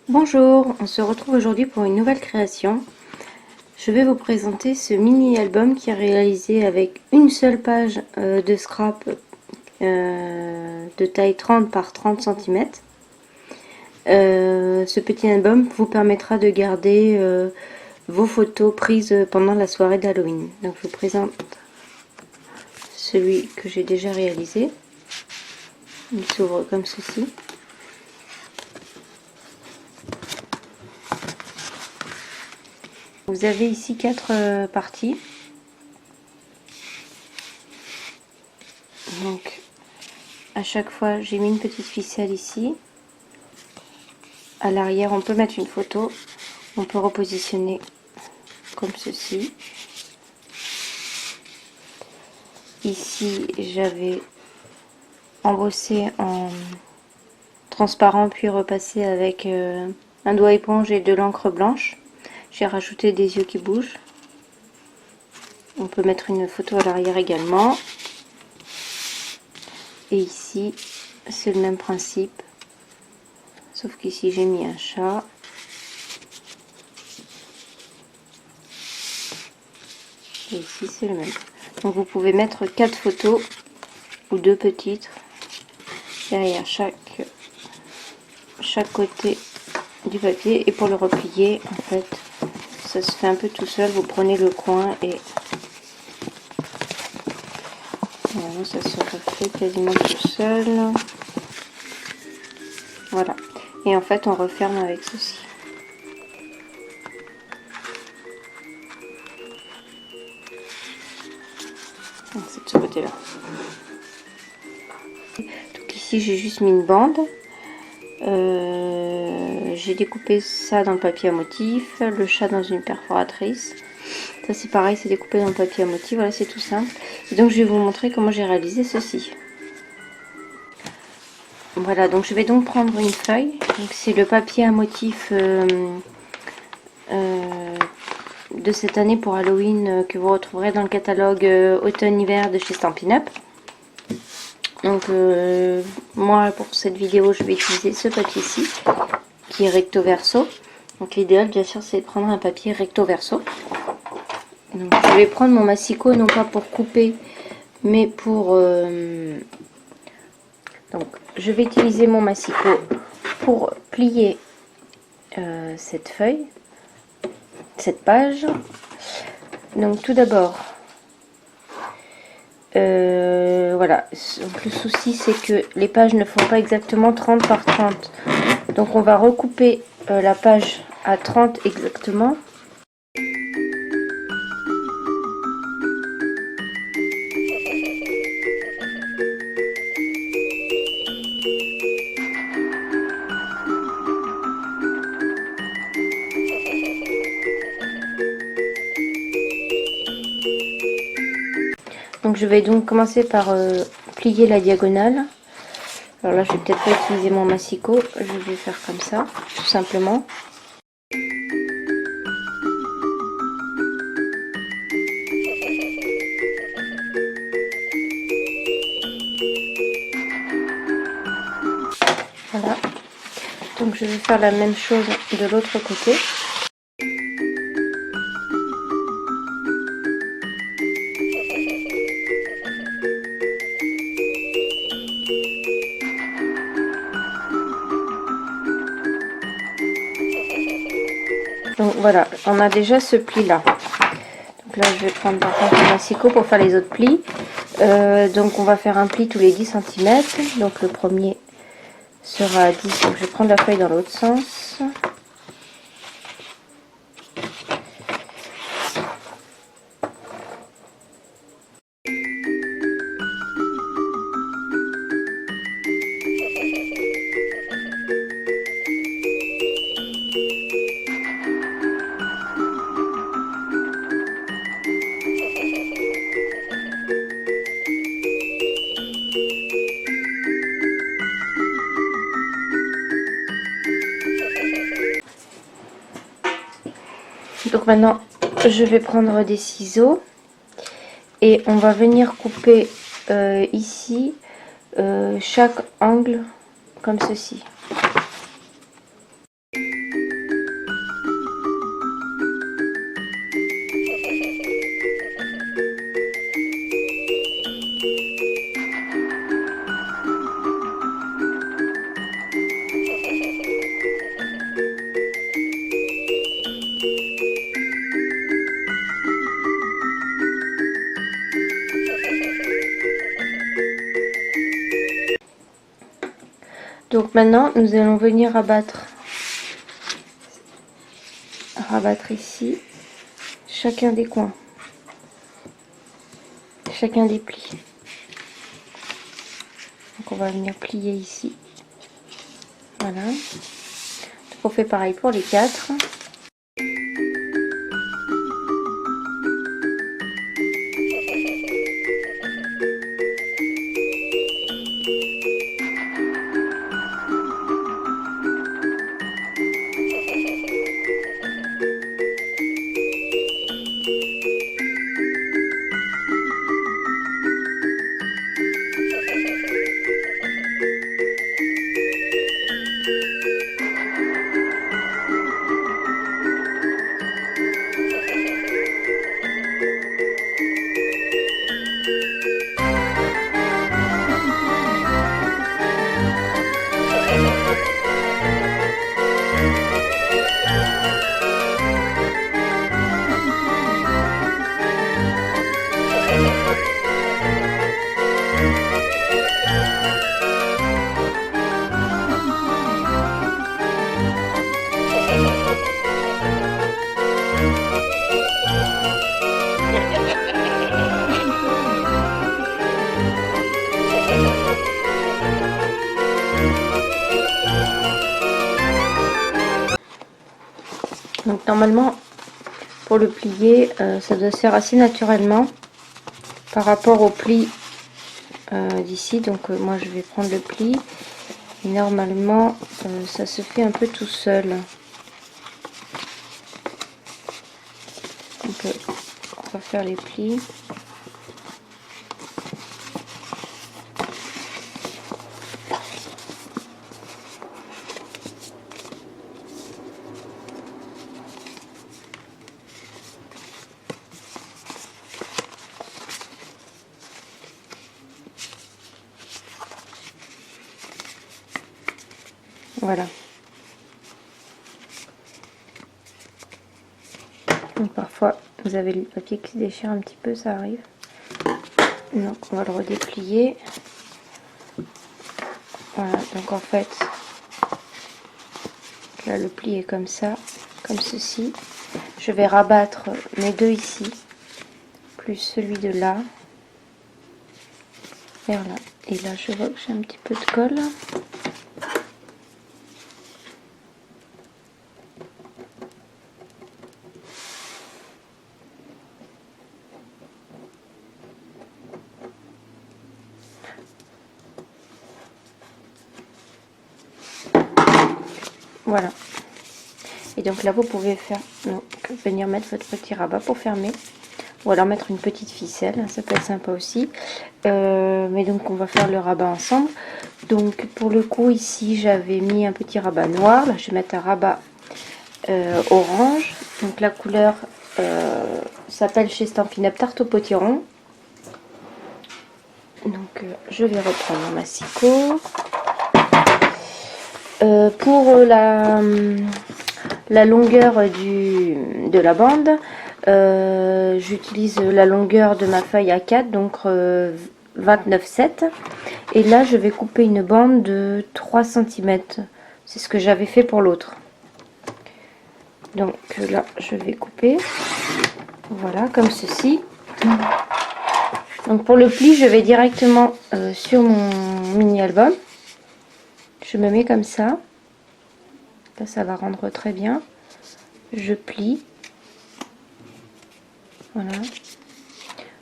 Bonjour, on se retrouve aujourd'hui pour une nouvelle création. Je vais vous présenter ce mini album qui est réalisé avec une seule page de scrap de taille 30 par 30 cm. Ce petit album vous permettra de garder vos photos prises pendant la soirée d'Halloween. Donc je vous présente celui que j'ai déjà réalisé. Il s'ouvre comme ceci. Vous avez ici 4 parties. Donc à chaque fois j'ai mis une petite ficelle ici. À l'arrière on peut mettre une photo. On peut repositionner comme ceci. Ici j'avais embossé en transparent puis repassé avec un doigt éponge et de l'encre blanche. J'ai rajouté des yeux qui bougent. On peut mettre une photo à l'arrière également. Et ici c'est le même principe, sauf qu'ici j'ai mis un chat. Et ici c'est le même. Donc vous pouvez mettre 4 photos ou 2 petites derrière chaque côté du papier. Et pour le replier, en fait, ça se fait un peu tout seul. Vous prenez le coin et voilà, ça se refait quasiment tout seul. Voilà. Et en fait, on referme avec ceci. C'est de ce côté-là. Donc ici, j'ai juste mis une bande. J'ai découpé ça dans le papier à motif, le chat dans une perforatrice. Ça c'est pareil, c'est découpé dans le papier à motif. Voilà, c'est tout simple. Et donc je vais vous montrer comment j'ai réalisé ceci. Voilà, donc je vais donc prendre une feuille. Donc c'est le papier à motif de cette année pour Halloween que vous retrouverez dans le catalogue automne-hiver de chez Stampin' Up. Donc moi pour cette vidéo je vais utiliser ce papier-ci qui est recto verso. Donc l'idéal bien sûr c'est de prendre un papier recto verso. Donc je vais prendre mon massicot non pas pour couper mais pour donc je vais utiliser mon massicot pour plier cette feuille, cette page. Donc tout d'abord voilà, donc le souci c'est que les pages ne font pas exactement 30 par 30, donc on va recouper la page à 30 exactement. Donc je vais donc commencer par plier la diagonale. Alors là je vais peut-être pas utiliser mon massicot, je vais faire comme ça tout simplement. Voilà, donc je vais faire la même chose de l'autre côté. Donc voilà, on a déjà ce pli là. Donc là je vais prendre par contre le massicot pour faire les autres plis. Donc on va faire un pli tous les 10 cm. Donc le premier sera à 10, donc je vais prendre la feuille dans l'autre sens. Donc maintenant je vais prendre des ciseaux et on va venir couper ici chaque angle comme ceci. Donc maintenant, nous allons venir rabattre ici chacun des coins, chacun des plis. Donc on va venir plier ici. Voilà. Donc on fait pareil pour les 4. Donc normalement, pour le plier, ça doit se faire assez naturellement par rapport au pli d'ici. Donc moi je vais prendre le pli. Et normalement, ça se fait un peu tout seul. On va faire les plis. Voilà. Donc parfois, vous avez le papier qui se déchire un petit peu, ça arrive. Donc on va le redéplier. Voilà, donc en fait, là le pli est comme ça, comme ceci. Je vais rabattre mes deux ici, plus celui de là, vers là. Et là je vois que j'ai un petit peu de colle. Voilà. Et donc là vous pouvez faire, donc, venir mettre votre petit rabat pour fermer. Ou alors mettre une petite ficelle, ça peut être sympa aussi. Mais donc on va faire le rabat ensemble. Donc pour le coup ici j'avais mis un petit rabat noir. Là je vais mettre un rabat orange. Donc la couleur s'appelle chez Stampin' Up Tarte au potiron. Donc je vais reprendre mon massicot. Pour la longueur de la bande, j'utilise la longueur de ma feuille A4, donc 29,7. Et là, je vais couper une bande de 3 cm. C'est ce que j'avais fait pour l'autre. Donc là, je vais couper. Voilà, comme ceci. Donc pour le pli, je vais directement sur mon mini-album. Je me mets comme ça. Là, ça va rendre très bien. Je plie. Voilà.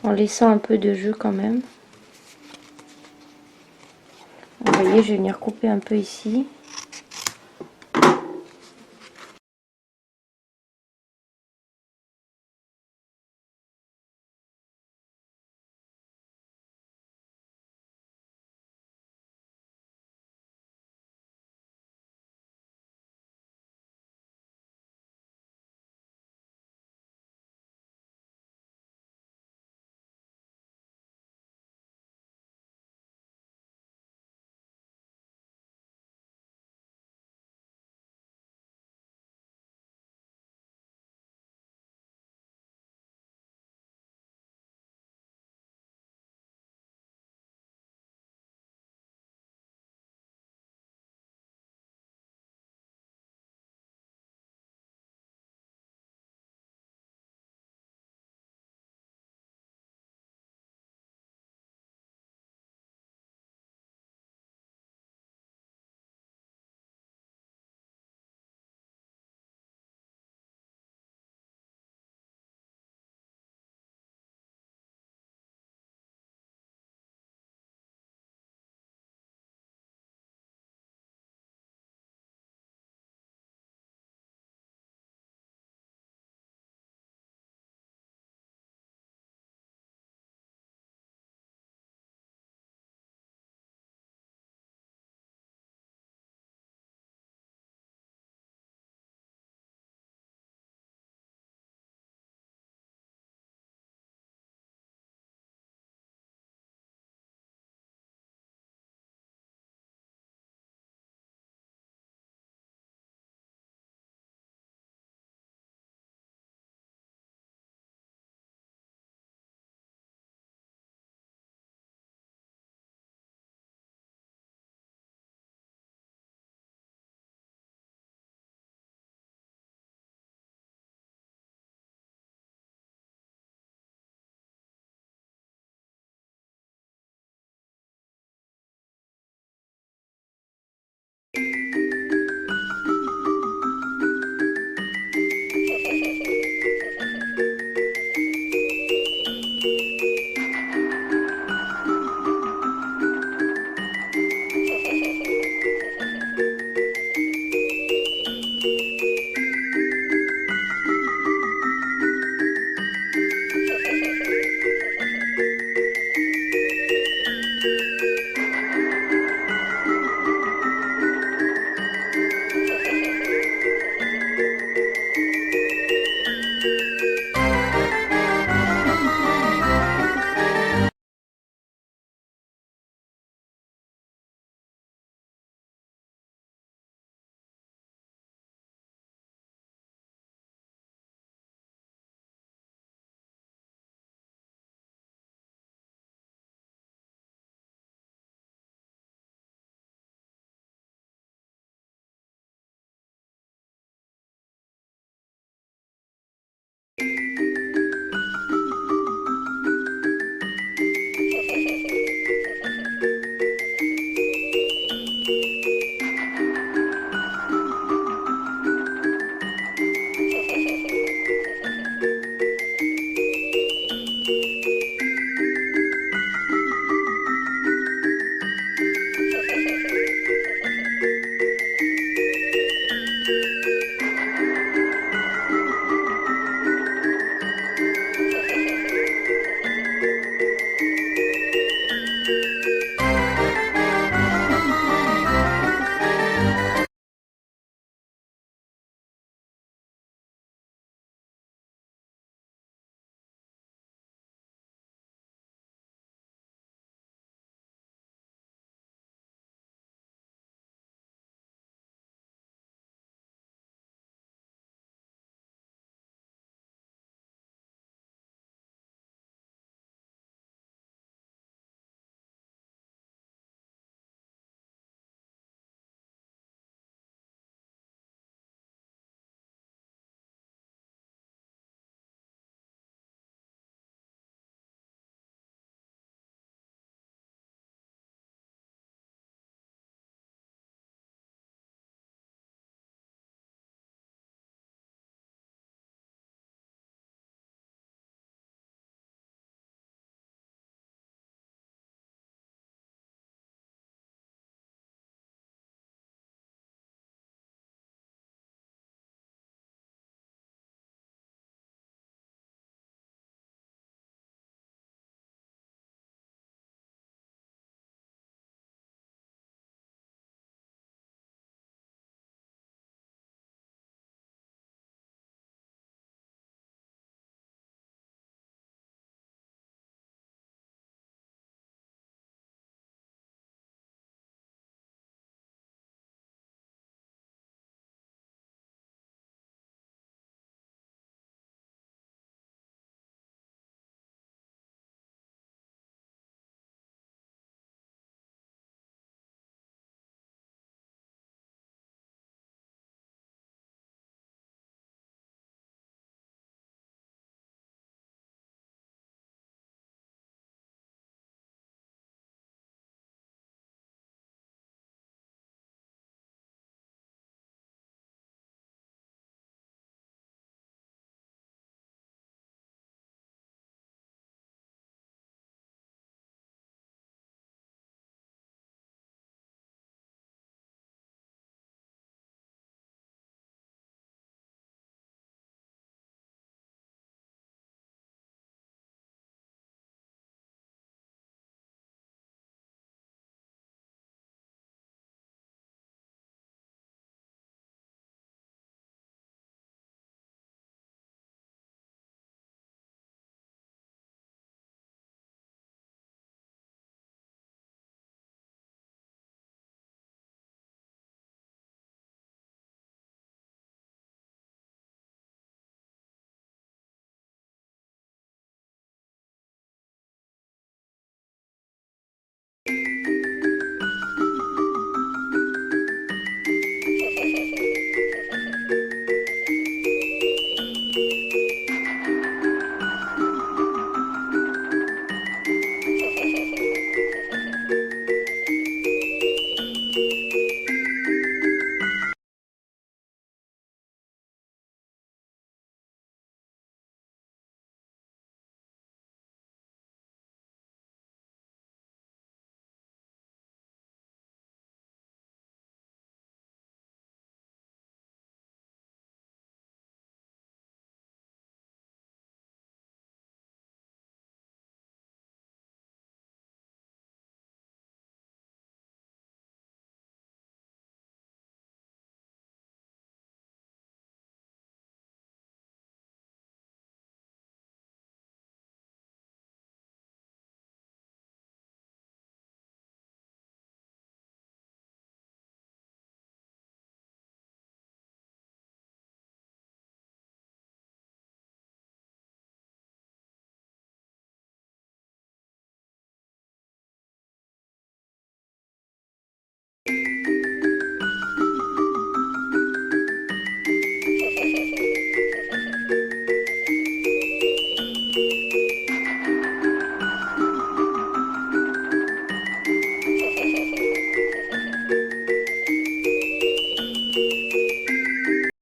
En laissant un peu de jeu quand même. Vous voyez, je vais venir couper un peu ici.